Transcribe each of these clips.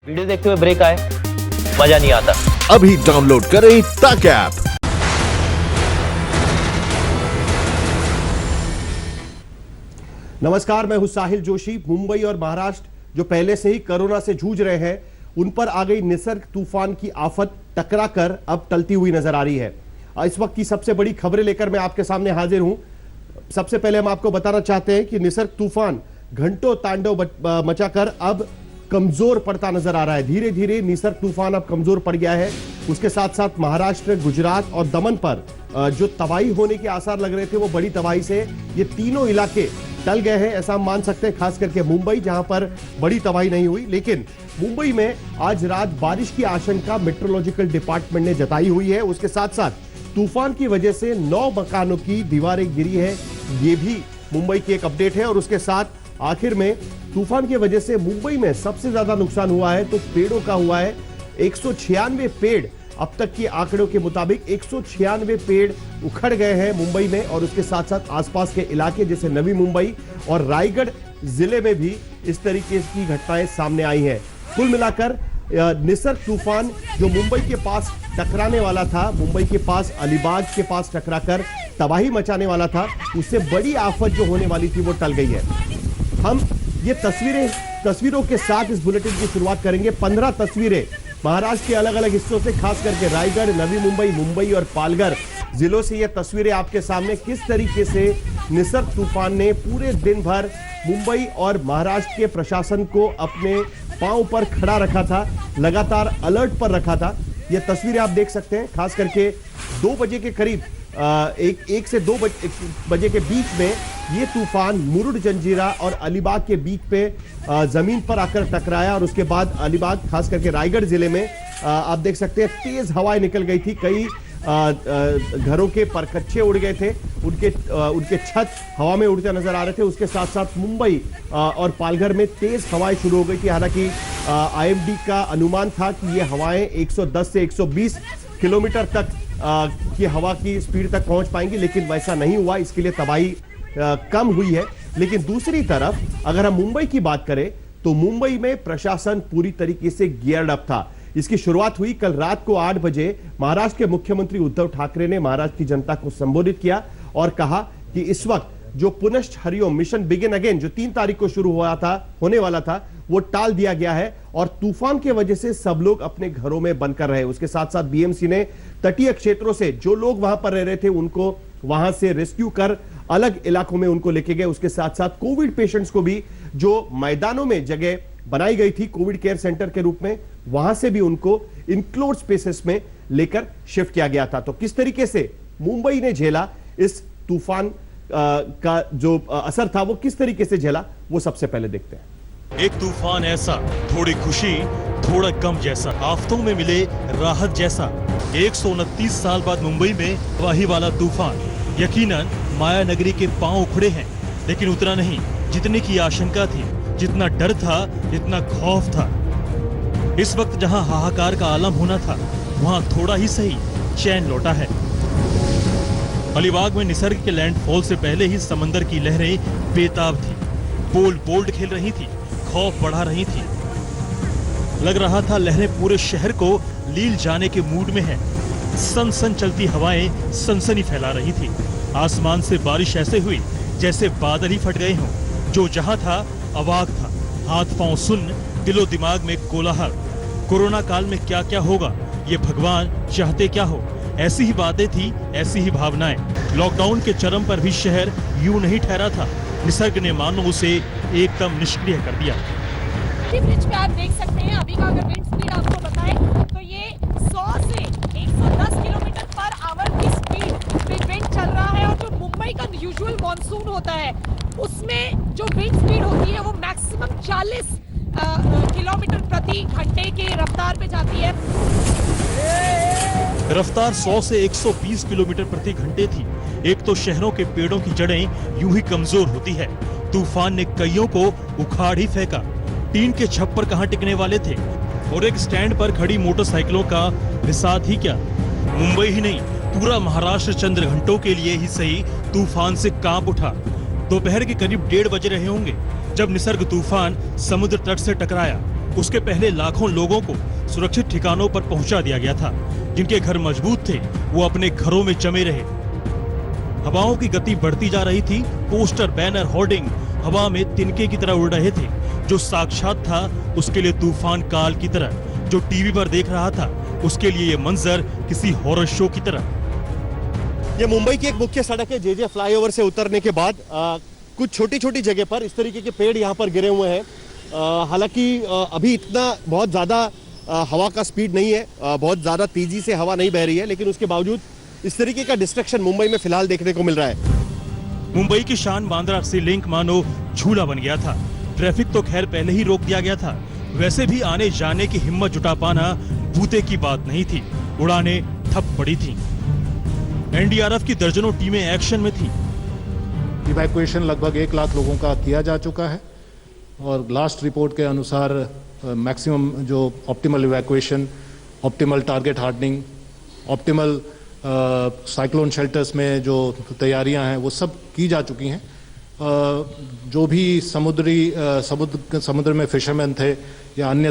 Video देखते हुए break आए, मजा नहीं आता। अभी डाउनलोड करें तक ऐप। नमस्कार, मैं हूं साहिल जोशी। मुंबई और महाराष्ट्र जो पहले से ही कोरोना से जूझ रहे हैं, उन पर आ गई निसर्ग तूफान की आफत टकराकर अब टलती हुई नजर आ रही है। इस वक्त की सबसे बड़ी खबरें लेकर मैं आपके सामने हाजिर हूं। सबसे पहले हम आपको बताना चाहते हैं कि निसर्ग तूफान घंटों तांडव मचाकर अब कमजोर पड़ता नजर आ रहा है। धीरे धीरे निसर्ग तूफान अब कमजोर पड़ गया है। उसके साथ साथ महाराष्ट्र, गुजरात और दमन पर जो तबाही होने के आसार लग रहे थे, वो बड़ी तबाही से ये तीनों इलाके टल गए हैं, ऐसा हम मान सकते हैं। खास करके मुंबई, जहां पर बड़ी तबाही नहीं हुई, लेकिन मुंबई में आज रात बारिश की आशंका मेट्रोलॉजिकल डिपार्टमेंट ने जताई हुई है। उसके साथ साथ तूफान की वजह से 9 मकानों की दीवारें गिरी है, ये भी मुंबई की एक अपडेट है। और उसके साथ आखिर में तूफान की वजह से मुंबई में सबसे ज्यादा नुकसान हुआ है तो पेड़ों का हुआ है। 196 पेड़, अब तक के आंकड़ों के मुताबिक 196 पेड़ उखड़ गए हैं मुंबई में। और उसके साथ साथ आसपास के इलाके जैसे नवी मुंबई और रायगढ़ जिले में भी इस तरीके की घटनाएं सामने आई हैं। कुल मिलाकर निसर्ग तूफान जो मुंबई के पास टकराने वाला था, मुंबई के पास अलीबाग के पास टकराकर तबाही मचाने वाला था, उससे बड़ी आफत जो होने वाली थी वो टल गई है। हम ये तस्वीरों के साथ इस बुलेटिन की शुरुआत करेंगे। 15 तस्वीरें महाराष्ट्र के अलग अलग हिस्सों से, खास करके रायगढ़, नवी मुंबई, मुंबई और पालघर जिलों से ये तस्वीरें आपके सामने। किस तरीके से निसर्ग तूफान ने पूरे दिन भर मुंबई और महाराष्ट्र के प्रशासन को अपने पांव पर खड़ा रखा था, लगातार अलर्ट पर रखा था। ये तस्वीरें आप देख सकते हैं। खास करके 2 बजे के करीब, एक से 2 बजे के बीच में ये तूफान मुरुड, जंजीरा और अलीबाग के बीच पे जमीन पर आकर टकराया। और उसके बाद अलीबाग, खास करके रायगढ़ जिले में आप देख सकते हैं तेज हवाएं निकल गई थी। कई घरों के परखच्चे उड़ गए थे, उनके छत हवा में उड़ते नजर आ रहे थे। उसके साथ साथ मुंबई और पालघर में तेज हवाएं शुरू हो गई थी। हालांकि आईएमडी का अनुमान था कि ये हवाएं 110 से 120 किलोमीटर तक की हवा की स्पीड तक पहुंच पाएंगी, लेकिन वैसा नहीं हुआ। इसके लिए तबाही कम हुई है। लेकिन दूसरी तरफ अगर हम मुंबई की बात करें तो मुंबई में प्रशासन पूरी तरीके से गियर्ड अप था। इसकी शुरुआत हुई कल रात को 8 बजे। महाराष्ट्र के मुख्यमंत्री उद्धव ठाकरे ने महाराष्ट्र की जनता को संबोधित किया और कहा कि इस वक्त जो पुनश्च हरिओम मिशन बिगिन अगेन, जो 3 तारीख को शुरू होने वाला था, वो टाल दिया गया है। और तूफान की वजह से सब लोग अपने घरों में बनकर रहे। उसके साथ साथ बीएमसी ने तटीय क्षेत्रों से जो लोग वहां पर रह रहे थे, उनको वहां से रेस्क्यू कर अलग इलाकों में उनको लेके गए। उसके साथ साथ कोविड पेशेंट्स को भी, जो मैदानों में जगह बनाई गई थी कोविड केयर सेंटर के रूप में, वहां से भी उनको इनक्लोज स्पेसेस में लेकर शिफ्ट किया गया था। तो किस तरीके से मुंबई ने झेला इस तूफान का जो असर था, वो किस तरीके से झेला, वो सबसे पहले देखते हैं। एक तूफान ऐसा, थोड़ी खुशी थोड़ा गम जैसा, आफतों में मिले राहत जैसा। 129 साल बाद मुंबई में तबाही वाला तूफान। यकीनन माया नगरी के पांव उखड़े हैं, लेकिन उतना नहीं जितने की आशंका थी, जितना डर था, जितना खौफ था। इस वक्त जहां हाहाकार का आलम होना था, वहां थोड़ा ही सही चैन लौटा है। अलीबाग में निसर्ग के लैंडफॉल से पहले ही समंदर की लहरें बेताब थी, बोल्ड खेल रही थी, खौफ बढ़ा रही थी। लग रहा था लहरें पूरे शहर को लील जाने के मूड में हैं। सन चलती हवाएं सनसनी फैला रही थी। आसमान से बारिश ऐसे हुई जैसे बादल ही फट गए हों। जो जहां था अवाक था, हाथ पांव सुन्न, दिलो दिमाग में कोलाहल। कोरोना काल में क्या क्या होगा, ये भगवान चाहते क्या हो, ऐसी ही बातें थी, ऐसी ही भावनाएं। लॉकडाउन के चरम पर भी शहर यूं नहीं ठहरा था। निसर्ग ने मानो उसे एकदम निष्क्रिय कर दिया। ब्रिज पे आप देख सकते हैं, अभी का अगर विंड स्पीड आपको बताएं तो ये 100 से 110 किलोमीटर पर आवर की स्पीड पे विंड चल रहा है। और जो मुंबई का यूजुअल मॉनसून होता है, उसमें जो विंड स्पीड होती है वो मैक्सिमम 40 किलोमीटर प्रति घंटे के रफ्तार पे जाती है। रफ्तार 100 से 120 किलोमीटर प्रति घंटे थी। एक तो शहरों के पेड़ों की जड़ें यूं ही कमजोर होती है। तूफान ने कईयों को उखाड़ ही फेंका। टीन के छप्पर कहां टिकने वाले थे, और एक स्टैंड पर खड़ी मोटरसाइकिलों का विसात ही क्या। मुंबई ही नहीं, पूरा महाराष्ट्र चंद घंटों के लिए ही सही तूफान से कांप उठा। दोपहर के करीब 1:30 बजे रहे होंगे जब निसर्ग तूफान समुद्र तट से टकराया। उसके पहले लाखों लोगों को सुरक्षित ठिकानों पर पहुंचा दिया गया था। जिनके घर मजबूत थे वो अपने घरों में जमे रहे। हवाओं की गति बढ़ती जा रही थी। पोस्टर, बैनर, होर्डिंग हवा में तिनके की तरह उड़ रहे थे। जो साक्षात था उसके लिए तूफान काल की तरह, जो टीवी पर देख रहा था उसके लिए ये मंजर किसी हॉरर शो की तरह। ये मुंबई की एक मुख्य सड़क है। जेजे फ्लाईओवर से उतरने के बाद कुछ छोटी छोटी जगह पर इस तरीके के पेड़ यहाँ पर गिरे हुए हैं। हालांकि अभी इतना बहुत ज़्यादा हवा का स्पीड नहीं है, बहुत ज़्यादा तेजी से हवा नहीं बह रही है, लेकिन उसके बावजूद इस तरीके का डिस्ट्रक्शन मुंबई में फिलहाल देखने को मिल रहा है। मुंबई की शान बांद्रा सी लिंक मानो झूला बन गया था। ट्रैफिक तो खैर पहले ही रोक दिया गया था, वैसे भी आने जाने की हिम्मत जुटा पाना बूते की बात नहीं थी। उड़ानें ठप पड़ी थी। एनडीआरएफ की दर्जनों टीमें एक्शन में थी। इवैक्यूएशन लगभग 1 लाख लोगों का किया जा चुका है और लास्ट रिपोर्ट के अनुसार मैक्सिमम जो optimal evacuation, optimal target hardening, optimal cyclone shelters में जो तैयारियां हैं वो सब की जा चुकी हैं। जो भी समुद्र में फिशरमैन थे या अन्य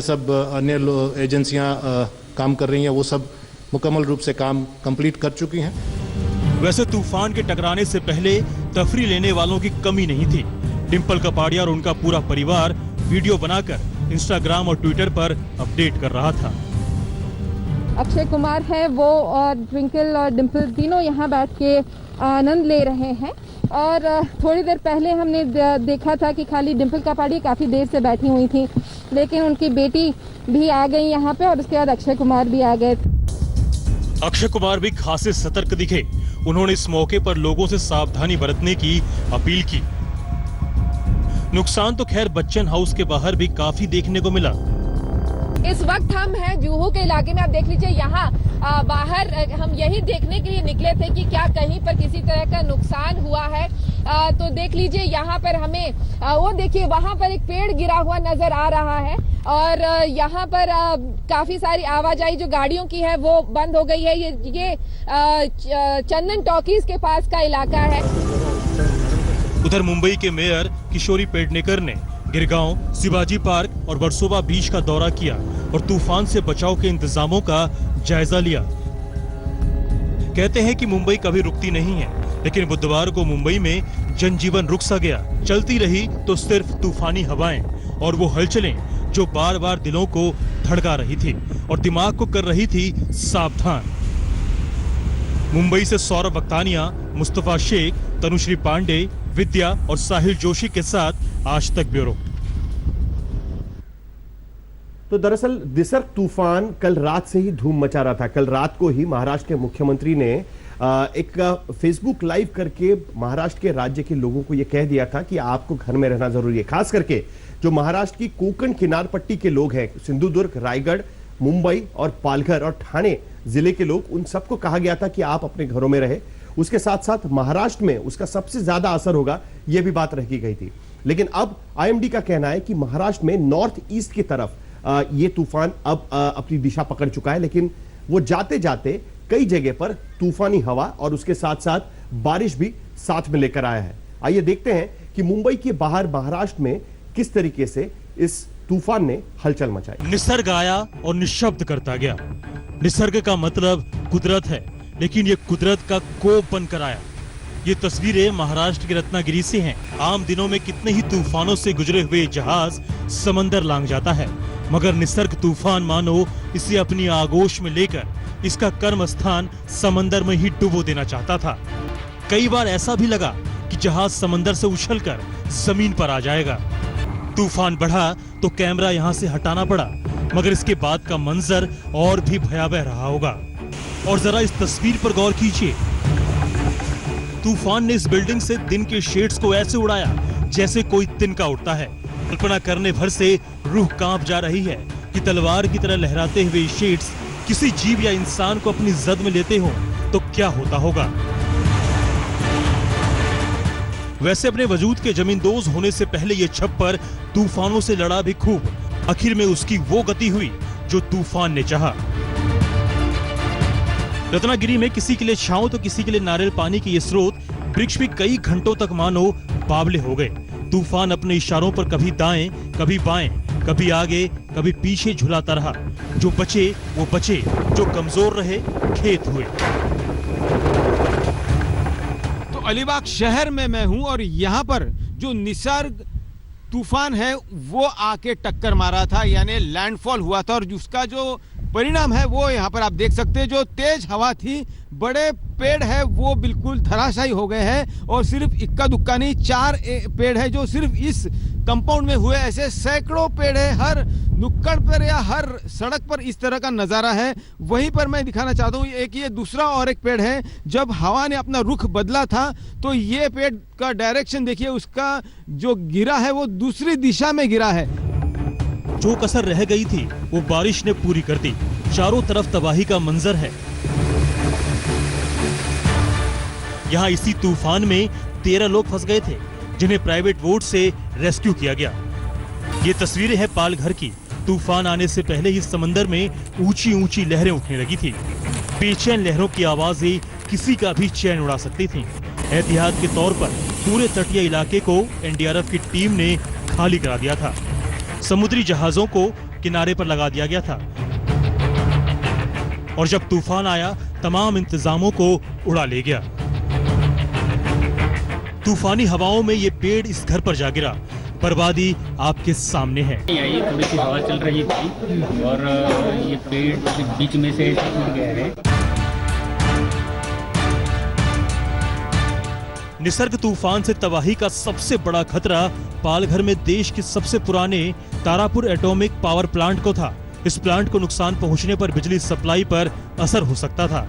एजेंसियां काम कर रही हैं वो सब मुकम्मल रूप से काम कंप्लीट कर चुकी हैं। वैसे तूफान के टकराने से पहले तफरी लेने वालों की कमी नहीं थी। डिंपल कपाड़िया और उनका पूरा परिवार वीडियो बनाकर इंस्टाग्राम और ट्विटर पर अपडेट कर रहा था। अक्षय कुमार है वो और ट्विंकल और डिंपल तीनों यहाँ बैठ के आनंद ले रहे हैं। और थोड़ी देर पहले हमने देखा था कि खाली डिंपल कपाड़िया काफ़ी देर से बैठी हुई थी, लेकिन उनकी बेटी भी आ गई यहाँ पे और उसके बाद अक्षय कुमार भी आ गए। अक्षय कुमार भी खासे सतर्क दिखे। उन्होंने इस मौके पर लोगों से सावधानी बरतने की अपील की। नुकसान तो खैर बच्चन हाउस के बाहर भी काफी देखने को मिला। इस वक्त हम हैं जुहू के इलाके में। आप देख लीजिए यहाँ बाहर हम यही देखने के लिए निकले थे कि क्या कहीं पर किसी तरह का नुकसान हुआ है। तो देख लीजिए यहाँ पर हमें वो देखिए वहाँ पर एक पेड़ गिरा हुआ नजर आ रहा है और यहाँ पर काफी सारी आवाजाही जो गाड़ियों की है वो बंद हो गई है। ये चंदन टॉकीज के पास का इलाका है। उधर मुंबई के मेयर किशोरी पेडनेकर ने गिरगांव, शिवाजी पार्क और वर्सोवा बीच का दौरा किया और तूफान से बचाव के इंतजामों का जायजा लिया। कहते हैं कि मुंबई कभी रुकती नहीं है, लेकिन बुधवार को मुंबई में जनजीवन रुक सा गया। चलती रही तो सिर्फ तूफानी हवाएं और वो हलचलें जो बार बार दिलों को धड़का रही थी और दिमाग को कर रही थी सावधान। मुंबई से सौरभ बख्तानिया, मुस्तफा शेख, तनुश्री पांडे, विद्या और साहिल जोशी के साथ आज तक ब्यूरो। तो दरअसल निसर्ग तूफान कल रात से ही धूम मचा रहा था। कल रात को ही महाराष्ट्र के मुख्यमंत्री ने एक फेसबुक लाइव करके महाराष्ट्र के राज्य के लोगों को यह कह दिया था कि आपको घर में रहना जरूरी है। खास करके जो महाराष्ट्र की कोंकण किनार पट्टी के लोग हैं, सिंधुदुर्ग, रायगढ़, मुंबई और पालघर और ठाणे जिले के लोग, उन सबको कहा गया था कि आप अपने घरों में रहे। उसके साथ साथ महाराष्ट्र में उसका सबसे ज्यादा असर होगा, यह भी बात रखी गई थी। लेकिन अब आईएमडी का कहना है कि महाराष्ट्र में नॉर्थ ईस्ट की तरफ ये तूफान अब अपनी दिशा पकड़ चुका है, लेकिन वो जाते जाते कई जगह पर तूफानी हवा और उसके साथ साथ बारिश भी साथ में लेकर आया है। आइए देखते हैं कि मुंबई के बाहर महाराष्ट्र में किस तरीके से इस तूफान ने हलचल मचाई। निसर्ग आया और निशब्द करता गया। निसर्ग का मतलब कुदरत है, लेकिन ये कुदरत का कोप बनकर आया। ये तस्वीरें महाराष्ट्र के रत्नागिरी से हैं। आम दिनों में कितने ही तूफानों से गुजरे हुए जहाज समंदर लांघ जाता है, मगर निसर्ग तूफान मानो इसे अपनी आगोश में लेकर इसका कर्म स्थान समंदर में ही डुबो देना चाहता था। कई बार ऐसा भी लगा कि जहाज समंदर से उछलकर जमीन पर आ जाएगा। तूफान बढ़ा तो कैमरा यहां से हटाना पड़ा, मगर इसके बाद का मंजर और भी भयावह रहा होगा। और जरा इस तस्वीर पर गौर कीजिए। तूफान ने इस बिल्डिंग से दिन के शेड्स को ऐसे उड़ाया जैसे कोई तिनका उड़ता है। कल्पना करने भर से रूह कांप जा रही है कि तलवार की तरह लहराते हुए शेड्स किसी जीव या इंसान को अपनी जद में लेते हो तो क्या होता होगा। वैसे अपने वजूद के जमींदोज होने से पहले ये छप्पर तूफानों से लड़ा भी खूब। आखिर में उसकी वो गति हुई जो तूफान ने चाहा। रत्नागिरी में किसी के लिए छांव तो किसी के लिए नारियल पानी के ये स्रोत वृक्ष भी कई घंटों तक मानो बावले हो गए। तूफान अपने इशारों पर कभी दाएं, कभी बाएं, कभी आगे कभी पीछे झुलाता रहा। जो बचे वो बचे, जो कमजोर रहे खेत हुए। तो अलीबाग शहर में मैं हूं और यहाँ पर जो निसर्ग तूफान है वो आके टक्कर मारा था, यानी लैंडफॉल हुआ था, और उसका जो परिणाम है वो यहाँ पर आप देख सकते हैं। जो तेज हवा थी, बड़े पेड़ है वो बिल्कुल धराशायी हो गए हैं, और सिर्फ इक्का दुक्का नहीं, 4 पेड़ है जो सिर्फ इस कंपाउंड में हुए। ऐसे सैकड़ों पेड़ है, हर नुक्कड़ पर या हर सड़क पर इस तरह का नजारा है। वहीं पर मैं दिखाना चाहता हूँ एक ये दूसरा और एक पेड़ है। जब हवा ने अपना रुख बदला था तो ये पेड़ का डायरेक्शन देखिए, उसका जो गिरा है वो दूसरी दिशा में गिरा है। जो कसर रह गई थी वो बारिश ने पूरी कर दी। चारों तरफ तबाही का मंजर है। यहाँ इसी तूफान में 13 लोग फंस गए थे, जिन्हें प्राइवेट बोट से रेस्क्यू किया गया। ये तस्वीरें हैं पालघर की। तूफान आने से पहले ही समंदर में ऊंची ऊंची लहरें उठने लगी थी। बेचैन लहरों की आवाजें किसी का भी चैन उड़ा सकती थीं। एहतियात के तौर पर पूरे तटीय इलाके को एनडीआरएफ की टीम ने खाली करा दिया था। समुद्री जहाजों को किनारे पर लगा दिया गया था, और जब तूफान आया तमाम इंतजामों को उड़ा ले गया। तूफानी हवाओं में ये पेड़ इस घर पर जा गिरा। बर्बादी आपके सामने है। ये थोड़ी सी हवा चल रही थी और ये पेड़ बीच में से टूट गया है। निसर्ग तूफान से तबाही का सबसे बड़ा खतरा पालघर में देश के सबसे पुराने तारापुर एटॉमिक पावर प्लांट को था। इस प्लांट को नुकसान पहुंचने पर बिजली सप्लाई पर असर हो सकता था।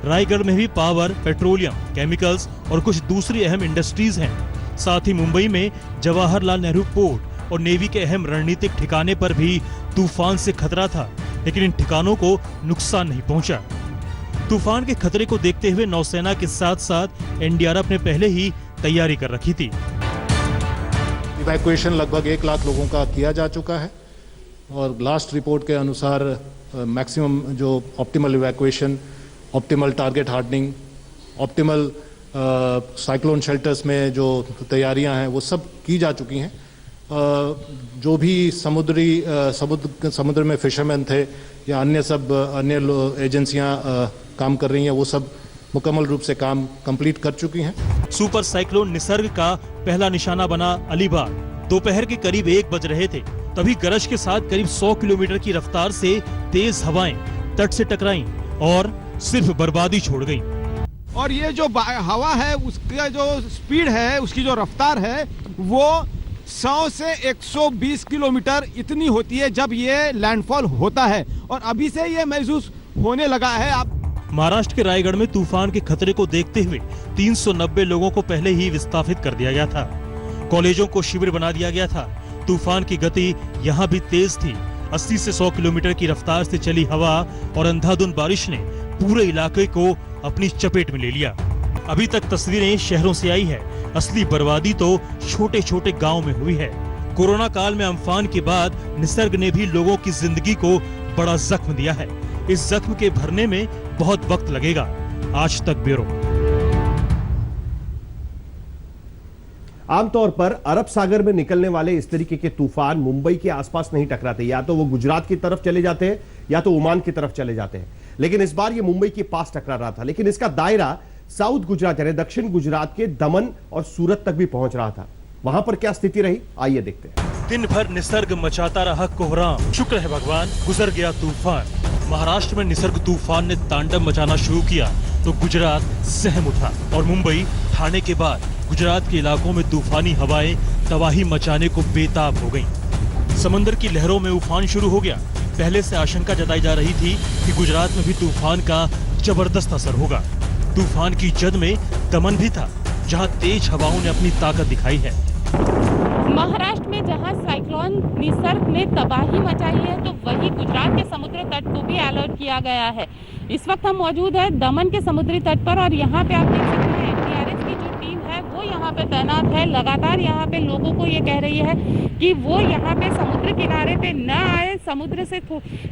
रायगढ़ में भी पावर, पेट्रोलियम, केमिकल्स और कुछ दूसरी अहम इंडस्ट्रीज हैं। साथ ही मुंबई में जवाहरलाल नेहरू पोर्ट और नेवी के अहम रणनीतिक ठिकाने पर भी तूफान से खतरा था, लेकिन इन ठिकानों को नुकसान नहीं पहुंचा। तूफान के खतरे को देखते हुए नौसेना के साथ साथ एनडीआरएफ ने पहले ही तैयारी कर रखी थी। इवैक्यूएशन लगभग 1 लाख लोगों का किया जा चुका है, और लास्ट रिपोर्ट के अनुसार मैक्सिमम जो optimal evacuation, optimal target hardening, optimal cyclone shelters में जो तैयारियां हैं वो सब की जा चुकी हैं। जो भी समुद्र में फिशरमैन थे या अन्य एजेंसियां काम कर रही हैं, वो सब मुकम्मल रूप से काम कंप्लीट कर चुकी हैं। सुपर साइक्लोन निसर्ग का पहला निशाना बना अलीबाग। दोपहर के करीब 1 बज रहे थे, तभी गरज के साथ करीब 100 किलोमीटर की रफ्तार से तेज हवाएं तट से टकराईं और सिर्फ बर्बादी छोड़ गईं। और ये जो हवा है उसका जो स्पीड है, उसकी जो रफ्तार है वो 100 से 120 किलोमीटर इतनी होती है जब ये लैंडफॉल होता है, और अभी से ये महसूस होने लगा है। आप महाराष्ट्र के रायगढ़ में तूफान के खतरे को देखते हुए 390 लोगों को पहले ही विस्थापित कर दिया गया था। कॉलेजों को शिविर बना दिया गया था। तूफान की गति यहाँ भी तेज थी। 80 से 100 किलोमीटर की रफ्तार से चली हवा और अंधाधुंध बारिश ने पूरे इलाके को अपनी चपेट में ले लिया। अभी तक तस्वीरें शहरों से आई है, असली बर्बादी तो छोटे छोटे गांव में हुई है। कोरोना काल में अम्फान के बाद निसर्ग ने भी लोगों की जिंदगी को बड़ा जख्म दिया है। इस जख्म के भरने में बहुत वक्त लगेगा। आज तक ब्यूरो। आमतौर पर अरब सागर में निकलने वाले इस तरीके के तूफान मुंबई के आसपास नहीं टकराते, या तो वो गुजरात की तरफ चले जाते हैं या तो ओमान की तरफ चले जाते हैं। लेकिन इस बार ये मुंबई के पास टकरा रहा था, लेकिन इसका दायरा साउथ गुजरात यानी दक्षिण गुजरात के दमन और सूरत तक भी पहुंच रहा था। वहां पर क्या स्थिति रही, आइए देखते हैं। दिन भर निसर्ग मचाता रहा कोहराम। शुक्र है भगवान, गुजर गया तूफान। महाराष्ट्र में निसर्ग तूफान ने तांडव मचाना शुरू किया तो गुजरात सहम उठा, और मुंबई, ठाणे के बाद गुजरात के इलाकों में तूफानी हवाएं तबाही मचाने को बेताब हो गईं। समंदर की लहरों में उफान शुरू हो गया। पहले से आशंका जताई जा रही थी कि गुजरात में भी तूफान का जबरदस्त असर होगा। तूफान की जद में दमन भी था, जहां तेज हवाओं ने अपनी ताकत दिखाई है। महाराष्ट्र में जहां साइक्लोन निसर्ग ने तबाही मचाई है, तो वही गुजरात के समुद्र तट को भी अलर्ट किया गया है। इस वक्त हम मौजूद है दमन के समुद्री तट पर, और यहाँ पे आप देख सकते हैं एनडीआरएफ की जो टीम है वो यहाँ पे तैनात है, लगातार यहाँ पे लोगों को ये कह रही है कि वो यहाँ पे समुद्र किनारे पे न आए, समुद्र से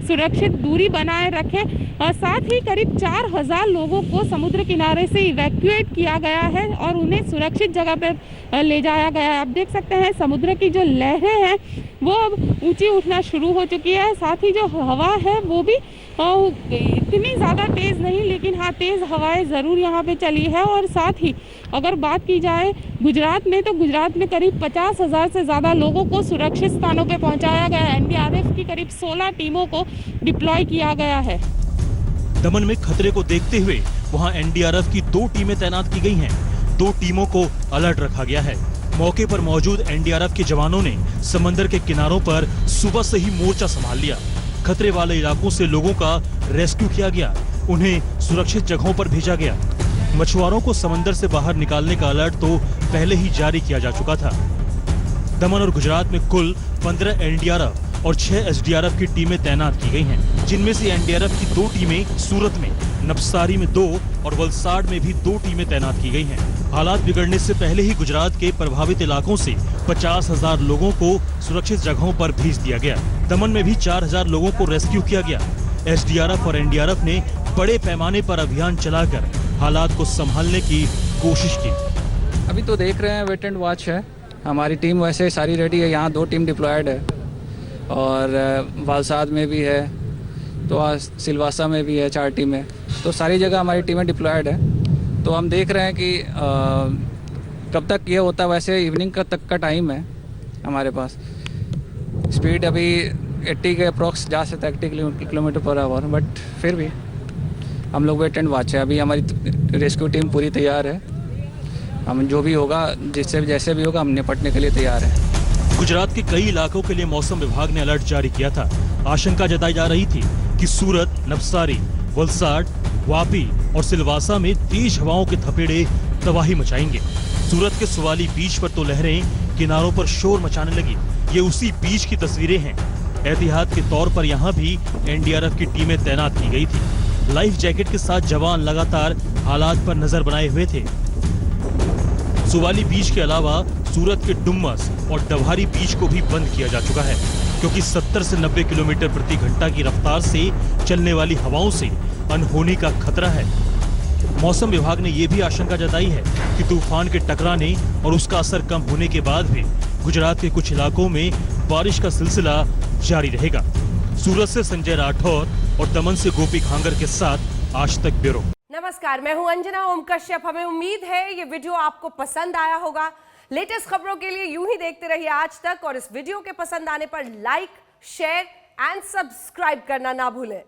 सुरक्षित दूरी बनाए रखें। और साथ ही करीब 4000 लोगों को समुद्र किनारे से इवैक्यूएट किया गया है और उन्हें सुरक्षित जगह पे ले जाया गया है। आप देख सकते हैं समुद्र की जो लहरें हैं वो अब ऊंची उठना शुरू हो चुकी है। साथ ही जो हवा है वो भी इतनी ज़्यादा तेज़ नहीं, लेकिन हाँ तेज़ हवाएं ज़रूर यहाँ पे चली है। और साथ ही अगर बात की जाए गुजरात में, तो गुजरात में करीब 50,000 से ज़्यादा लोगों को सुरक्षित स्थानों पे पहुँचाया गया है। एनडीआरएफ की करीब 16 टीमों को डिप्लॉय किया गया है। दमन में खतरे को देखते हुए वहां एनडीआरएफ की 2 टीमें तैनात की गई हैं। 2 टीमों को अलर्ट रखा गया है। मौके पर मौजूद एनडीआरएफ के जवानों ने समंदर के किनारों पर सुबह से ही मोर्चा संभाल लिया। खतरे वाले इलाकों से लोगों का रेस्क्यू किया गया, उन्हें सुरक्षित जगहों पर भेजा गया। मछुआरों को समंदर से बाहर निकालने का अलर्ट तो पहले ही जारी किया जा चुका था। दमन और गुजरात में कुल 15 एनडीआरएफ और 6 एसडीआरएफ की टीमें तैनात की गई हैं, जिनमें से एनडीआरएफ की 2 टीमें सूरत में, नवसारी में 2 और वलसाड में भी 2 टीमें तैनात की गई हैं। हालात बिगड़ने से पहले ही गुजरात के प्रभावित इलाकों से 50,000 लोगों को सुरक्षित जगहों पर भेज दिया गया। दमन में भी 4000 लोगों को रेस्क्यू किया गया। एसडीआरएफ और एनडीआरएफ ने बड़े पैमाने पर अभियान चलाकर हालात को संभालने की कोशिश की। अभी तो देख रहे हैं, वेट एंड वॉच है। हमारी टीम वैसे सारी रेडी है, यहाँ 2 टीम डिप्लॉयड है और वालसाद में भी है, तो आज सिलवासा में भी है 4 टीमें, तो सारी जगह हमारी टीमें डिप्लॉयड है। तो हम देख रहे हैं कि कब तक ये होता है। वैसे इवनिंग का तक का टाइम है हमारे पास। स्पीड अभी 80 के अप्रॉक्स जा सकता है, 80 किलोमीटर पर आवर, बट फिर भी हम लोग वेट एंड वॉच है। अभी हमारी रेस्क्यू टीम पूरी तैयार है। हम जो भी होगा, जिससे जैसे भी होगा, हम निपटने के लिए तैयार हैं। गुजरात के कई इलाकों के लिए मौसम विभाग ने अलर्ट जारी किया था। आशंका जताई जा रही थी कि सूरत, नवसारी, वलसाड, वापी और सिलवासा में तेज हवाओं के थपेड़े तबाही मचाएंगे। सूरत के सुवाली बीच पर तो लहरें किनारों पर शोर मचाने लगी। ये उसी बीच की तस्वीरें हैं। एहतियात के तौर पर यहाँ भी एनडीआरएफ की टीमें तैनात की गई थी। लाइफ जैकेट के साथ जवान लगातार हालात पर नजर बनाए हुए थे। सुवाली बीच के अलावा सूरत के डुम्मस और डभारी बीच को भी बंद किया जा चुका है, क्योंकि 70 से 90 किलोमीटर प्रति घंटा की रफ्तार से चलने वाली हवाओं से अनहोनी का खतरा है। मौसम विभाग ने यह भी आशंका जताई है कि तूफान के टकराने और उसका असर कम होने के बाद भी गुजरात के कुछ इलाकों में बारिश का सिलसिला जारी रहेगा। सूरत से संजय राठौर और दमन से गोपी खांगर के साथ आज तक ब्यूरो। नमस्कार, मैं हूं अंजना ओम कश्यप। हमें उम्मीद है ये वीडियो आपको पसंद आया होगा। लेटेस्ट खबरों के लिए यूं ही देखते रहिए आज तक, और इस वीडियो के पसंद आने पर लाइक, शेयर एंड सब्सक्राइब करना ना भूलें।